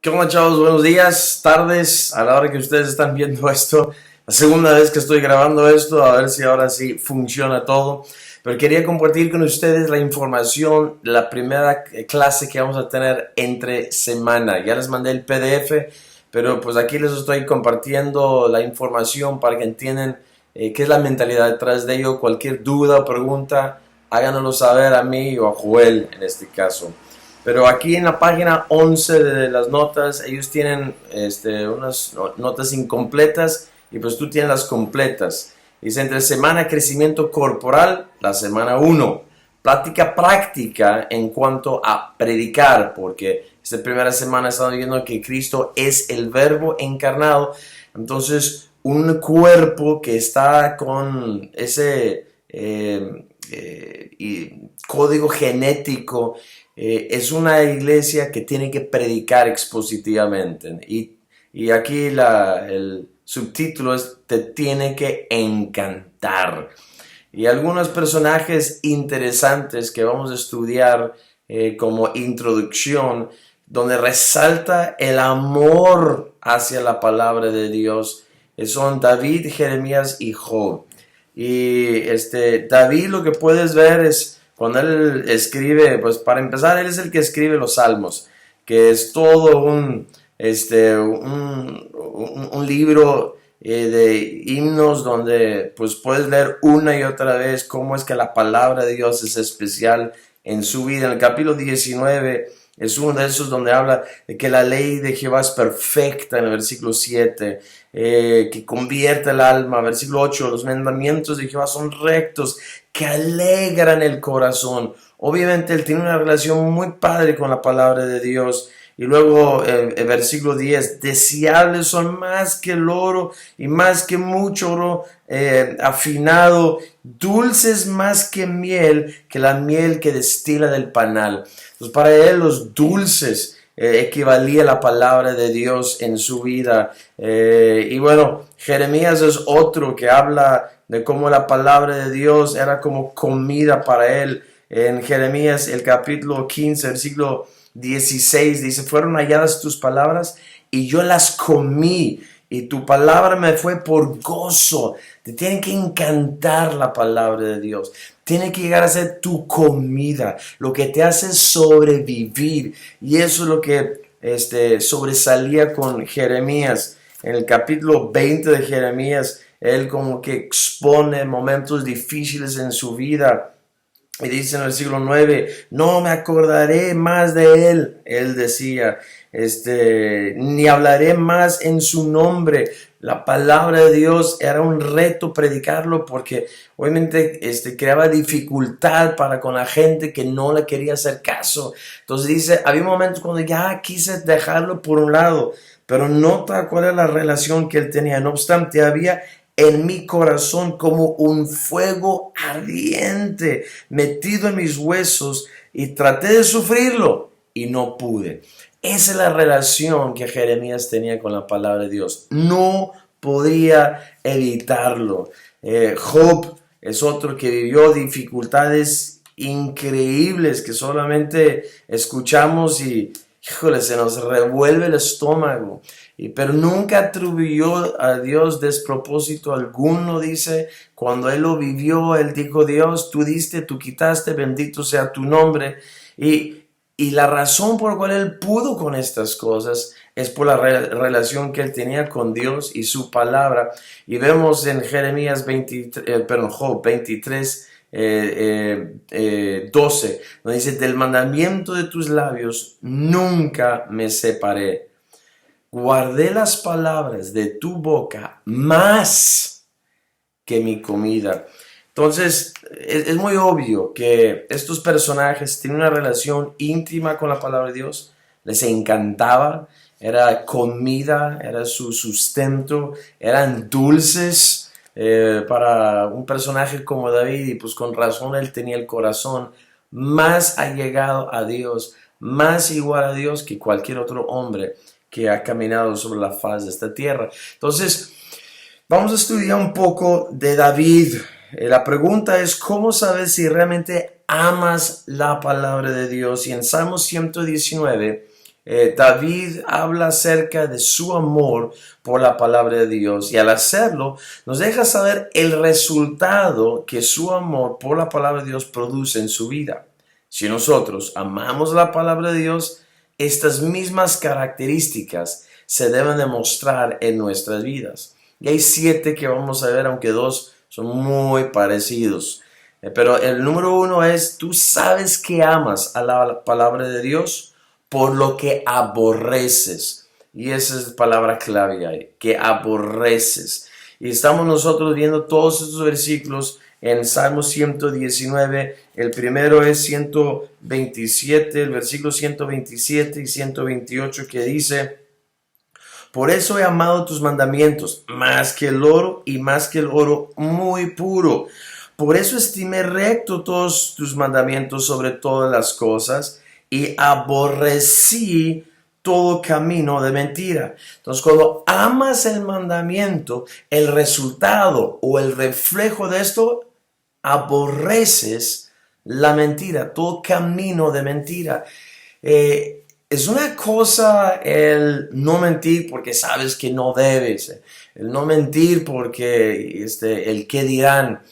¿Qué onda, chavos? Buenos días, tardes, a la hora que ustedes están viendo esto. La segunda vez que estoy grabando esto, a ver si ahora sí funciona todo. Pero quería compartir con ustedes la información de la primera clase que vamos a tener entre semana. Ya les mandé el PDF, pero pues aquí les estoy compartiendo la información para que entiendan qué es la mentalidad detrás de ello. Cualquier duda o pregunta, háganoslo saber a mí o a Joel en este caso. Pero aquí en la página 11 de las notas, ellos tienen unas notas incompletas y pues tú tienes las completas. Dice entre semana crecimiento corporal, la semana 1. Plática práctica en cuanto a predicar, porque esta primera semana estamos viendo que Cristo es el verbo encarnado. Entonces, un cuerpo que está con ese código genético, es una iglesia que tiene que predicar expositivamente. Y aquí el subtítulo es Te tiene que encantar. Y algunos personajes interesantes que vamos a estudiar como introducción, donde resalta el amor hacia la palabra de Dios, son David, Jeremías y Job. Y David, lo que puedes ver es cuando él escribe, pues para empezar, él es el que escribe los salmos, que es todo un libro de himnos donde pues puedes leer una y otra vez cómo es que la palabra de Dios es especial en su vida. En el capítulo 19 es uno de esos donde habla de que la ley de Jehová es perfecta, en el versículo 7, que convierte el alma. Versículo 8, los mandamientos de Jehová son rectos, que alegran el corazón. Obviamente él tiene una relación muy padre con la palabra de Dios. Y luego el versículo 10, deseables son más que el oro y más que mucho oro afinado, dulces más que la miel que destila del panal. Entonces para él los dulces equivalía a la palabra de Dios en su vida. Y bueno, Jeremías es otro que habla de cómo la palabra de Dios era como comida para él. En Jeremías el capítulo 15, versículo 16 dice, fueron halladas tus palabras y yo las comí y tu palabra me fue por gozo. Te tiene que encantar la palabra de Dios. Tiene que llegar a ser tu comida, lo que te hace sobrevivir. Y eso es lo que sobresalía con Jeremías. En el capítulo 20 de Jeremías, él como que expone momentos difíciles en su vida. Y dice en el versículo 9, no me acordaré más de él. Él decía, ni hablaré más en su nombre. La palabra de Dios era un reto predicarlo porque obviamente creaba dificultad para con la gente que no le quería hacer caso. Entonces dice, había momentos cuando ya quise dejarlo por un lado, pero nota cuál era la relación que él tenía. No obstante, había en mi corazón como un fuego ardiente metido en mis huesos y traté de sufrirlo y no pude. Esa es la relación que Jeremías tenía con la palabra de Dios. No podía evitarlo. Job es otro que vivió dificultades increíbles que solamente escuchamos y híjole, se nos revuelve el estómago. Pero nunca atribuyó a Dios despropósito alguno, dice. Cuando él lo vivió, él dijo, Dios, tú diste, tú quitaste, bendito sea tu nombre. Y la razón por la cual él pudo con estas cosas es por la relación que él tenía con Dios y su palabra. Y vemos en Job 23, 12, donde dice, del mandamiento de tus labios nunca me separé. Guardé las palabras de tu boca más que mi comida. Entonces, es muy obvio que estos personajes tienen una relación íntima con la palabra de Dios. Les encantaba, era comida, era su sustento, eran dulces para un personaje como David. Y pues con razón él tenía el corazón más allegado a Dios, más igual a Dios que cualquier otro hombre que ha caminado sobre la faz de esta tierra. Entonces, vamos a estudiar un poco de David. La pregunta es, ¿cómo sabes si realmente amas la palabra de Dios? Y en Salmo 119, David habla acerca de su amor por la palabra de Dios, y al hacerlo nos deja saber el resultado que su amor por la palabra de Dios produce en su vida. Si nosotros amamos la palabra de Dios, estas mismas características se deben demostrar en nuestras vidas. Y hay 7 que vamos a ver, aunque 2 son muy parecidos. Pero el número 1 es: tú sabes que amas a la palabra de Dios por lo que aborreces. Y esa es la palabra clave ahí, que aborreces. Y estamos nosotros viendo todos estos versículos en Salmo 119. El primero es 127, el versículo 127 y 128, que dice: por eso he amado tus mandamientos más que el oro, y más que el oro muy puro. Por eso estimé recto todos tus mandamientos sobre todas las cosas, y aborrecí todo camino de mentira. Entonces, cuando amas el mandamiento, el resultado o el reflejo de esto, aborreces la mentira, todo camino de mentira. Es una cosa el no mentir porque sabes que no debes, el no mentir porque el qué dirán.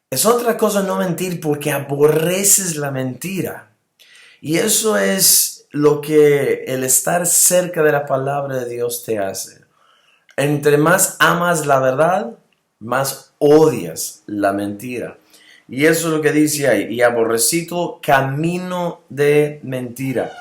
Es otra cosa no mentir porque aborreces la mentira. Y eso es lo que el estar cerca de la palabra de Dios te hace. Entre más amas la verdad, más odias la mentira. Y eso es lo que dice ahí: y aborrecí todo camino de mentira.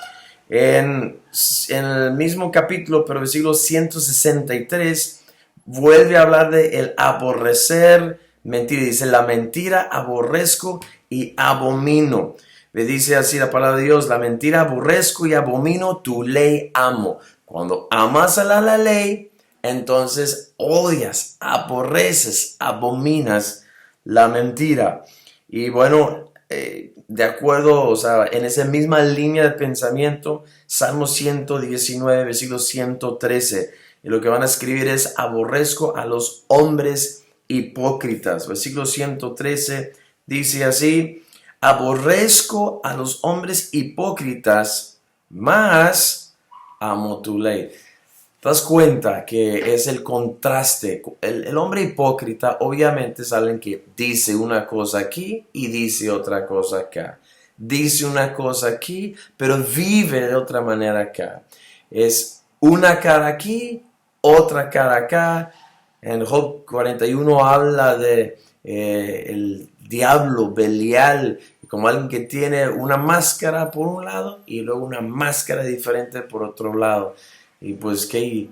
En el mismo capítulo, pero versículo 163, vuelve a hablar de el aborrecer mentira. Dice: la mentira aborrezco y abomino. Le dice así la palabra de Dios: la mentira aborrezco y abomino, tu ley amo. Cuando amas a la ley, entonces odias, aborreces, abominas la mentira. Y bueno, de acuerdo, en esa misma línea de pensamiento, Salmo 119, versículo 113, y lo que van a escribir es: aborrezco a los hombres hipócritas. Versículo 113 dice así: aborrezco a los hombres hipócritas, mas amo tu ley. ¿Te das cuenta que es el contraste? El hombre hipócrita obviamente es alguien que dice una cosa aquí y dice otra cosa acá. Dice una cosa aquí, pero vive de otra manera acá. Es una cara aquí, otra cara acá. En Job 41 habla de el diablo, Belial, como alguien que tiene una máscara por un lado y luego una máscara diferente por otro lado. Y pues qué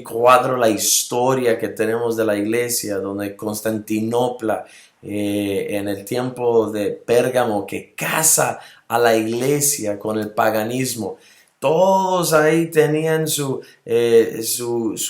cuadro la historia que tenemos de la iglesia, donde Constantinopla, en el tiempo de Pérgamo, que casa a la iglesia con el paganismo. Todos ahí tenían su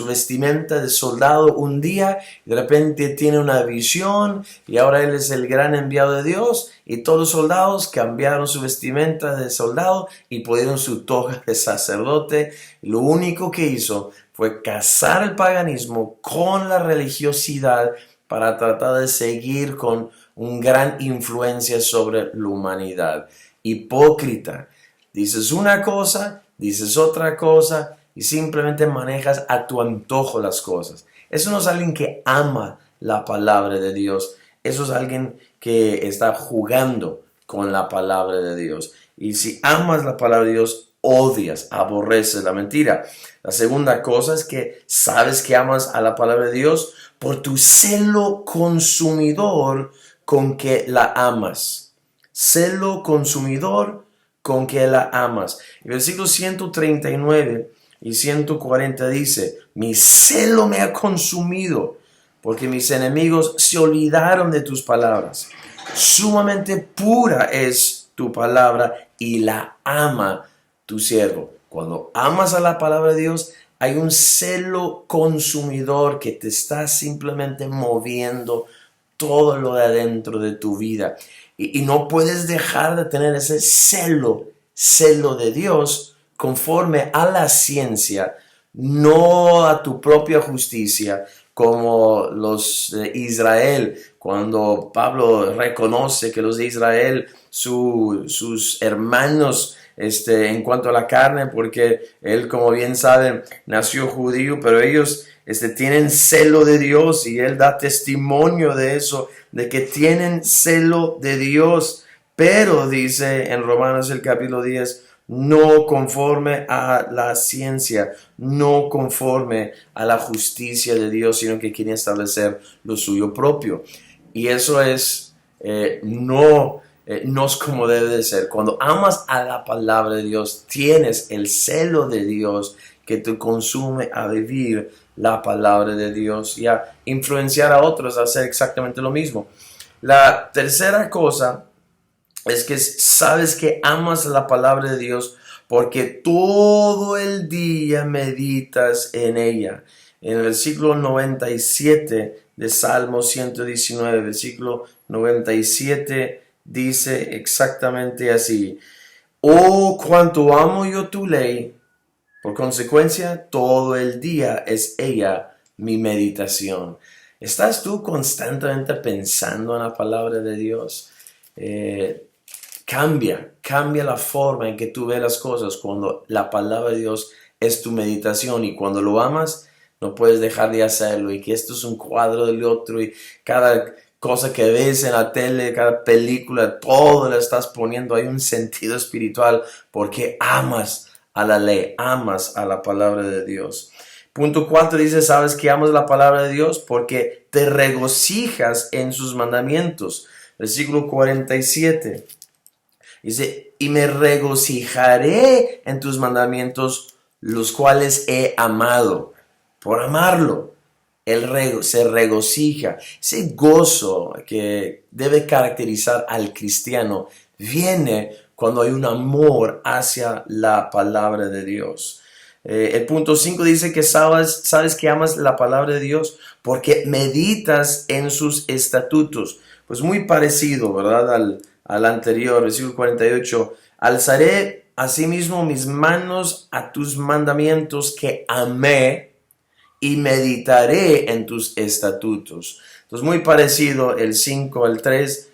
vestimenta de soldado un día, y de repente tiene una visión y ahora él es el gran enviado de Dios, y todos los soldados cambiaron su vestimenta de soldado y pusieron su toga de sacerdote. Lo único que hizo fue casar el paganismo con la religiosidad para tratar de seguir con una gran influencia sobre la humanidad. Hipócrita. Dices una cosa, dices otra cosa y simplemente manejas a tu antojo las cosas. Eso no es alguien que ama la palabra de Dios. Eso es alguien que está jugando con la palabra de Dios. Y si amas la palabra de Dios, odias, aborreces la mentira. La segunda cosa es que sabes que amas a la palabra de Dios por tu celo consumidor con que la amas. Celo consumidor con que la amas. El versículo 139 y 140 dice: mi celo me ha consumido, porque mis enemigos se olvidaron de tus palabras. Sumamente pura es tu palabra y la ama tu siervo. Cuando amas a la palabra de Dios, hay un celo consumidor que te está simplemente moviendo todo lo de adentro de tu vida. Y no puedes dejar de tener ese celo de Dios conforme a la ciencia, no a tu propia justicia, como los de Israel. Cuando Pablo reconoce que los de Israel, sus hermanos en cuanto a la carne, porque él, como bien saben, nació judío, pero ellos tienen celo de Dios y él da testimonio de eso, de que tienen celo de Dios. Pero dice en Romanos el capítulo 10, no conforme a la ciencia, no conforme a la justicia de Dios, sino que quiere establecer lo suyo propio. Y eso es no es como debe de ser. Cuando amas a la palabra de Dios, tienes el celo de Dios que te consume a vivir la palabra de Dios y a influenciar a otros a hacer exactamente lo mismo. La tercera cosa es que sabes que amas la palabra de Dios porque todo el día meditas en ella. En el versículo 97 de Salmo 119, versículo 97 dice exactamente así: oh, cuánto amo yo tu ley, por consecuencia todo el día es ella mi meditación. ¿Estás tú constantemente pensando en la palabra de Dios? Cambia la forma en que tú ves las cosas cuando la palabra de Dios es tu meditación, y cuando lo amas no puedes dejar de hacerlo, y que esto es un cuadro del otro, y cada cosa que ves en la tele, cada película, todo le estás poniendo, hay un sentido espiritual porque amas a la ley, amas a la palabra de Dios. Punto 4 dice, sabes que amas la palabra de Dios porque te regocijas en sus mandamientos. Versículo 47 dice, y me regocijaré en tus mandamientos, los cuales he amado. Por amarlo, él se regocija. Ese gozo que debe caracterizar al cristiano viene cuando hay un amor hacia la palabra de Dios. El punto 5 dice que sabes que amas la palabra de Dios porque meditas en sus estatutos. Pues muy parecido, ¿verdad? Al anterior, versículo 48. Alzaré asimismo mis manos a tus mandamientos que amé y meditaré en tus estatutos. Entonces muy parecido el 5 al 3.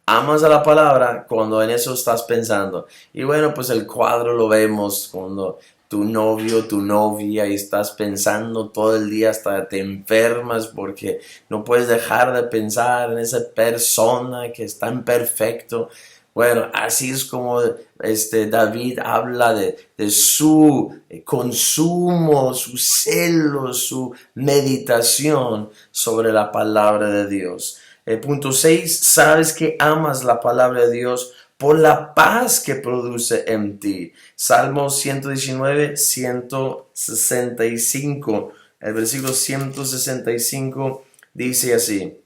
Amas a la palabra cuando en eso estás pensando. Y bueno, pues el cuadro lo vemos cuando tu novio, tu novia, y estás pensando todo el día, hasta te enfermas porque no puedes dejar de pensar en esa persona que es tan perfecto. Bueno, así es como David habla de su consumo, su celo, su meditación sobre la palabra de Dios. Punto 6, sabes que amas la palabra de Dios por la paz que produce en ti. Salmo 119, 165. El versículo 165 dice así: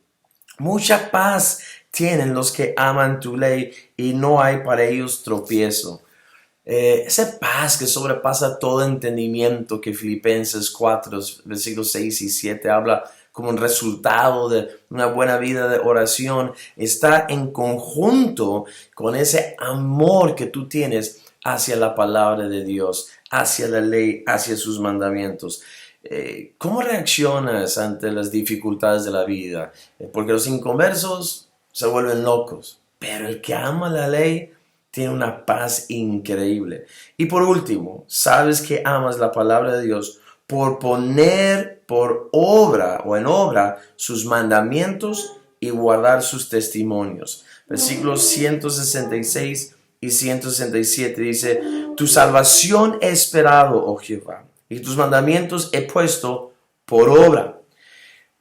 mucha paz tienen los que aman tu ley y no hay para ellos tropiezo. Esa paz que sobrepasa todo entendimiento que Filipenses 4, versículos 6 y 7 habla como un resultado de una buena vida de oración, está en conjunto con ese amor que tú tienes hacia la palabra de Dios, hacia la ley, hacia sus mandamientos. ¿Cómo reaccionas ante las dificultades de la vida? Porque los inconversos se vuelven locos, pero el que ama la ley tiene una paz increíble. Y por último, sabes que amas la palabra de Dios por poner por obra o en obra sus mandamientos y guardar sus testimonios. Versículos 166 y 167 dice: tu salvación he esperado, oh Jehová, y tus mandamientos he puesto por obra.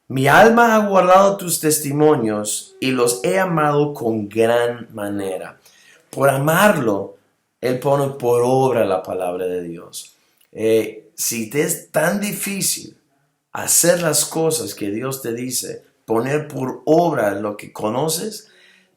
Mi alma ha guardado tus testimonios y los he amado con gran manera. Por amarlo, él pone por obra la palabra de Dios. Si te es tan difícil hacer las cosas que Dios te dice, poner por obra lo que conoces,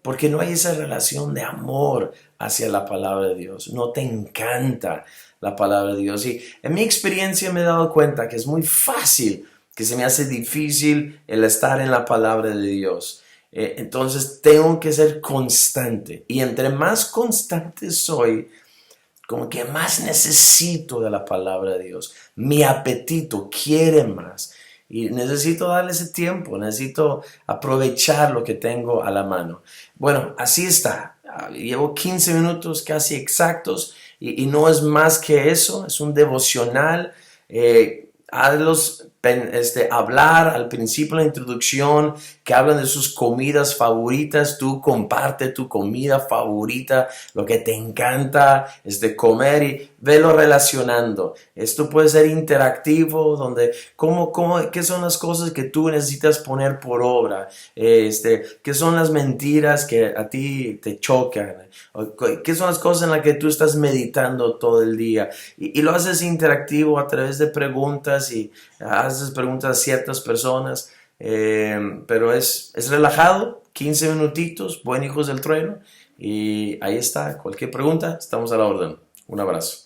porque no hay esa relación de amor hacia la palabra de Dios. No te encanta la palabra de Dios. Y en mi experiencia me he dado cuenta que es muy fácil, que se me hace difícil el estar en la palabra de Dios. Entonces tengo que ser constante, y entre más constante soy, como que más necesito de la palabra de Dios. Mi apetito quiere más y necesito darle ese tiempo, necesito aprovechar lo que tengo a la mano. Bueno, así está. llevo 15 minutos casi exactos y no es más que eso, es un devocional. Hazlos hablar al principio de la introducción, que hablan de sus comidas favoritas. Tú comparte tu comida favorita, lo que te encanta comer, y velo relacionando. Esto puede ser interactivo, donde qué son las cosas que tú necesitas poner por obra, qué son las mentiras que a ti te chocan, qué son las cosas en las que tú estás meditando todo el día, y lo haces interactivo a través de preguntas, y haces preguntas a ciertas personas, pero es relajado, 15 minutitos, buen hijos del trueno, y ahí está, cualquier pregunta, estamos a la orden. Un abrazo.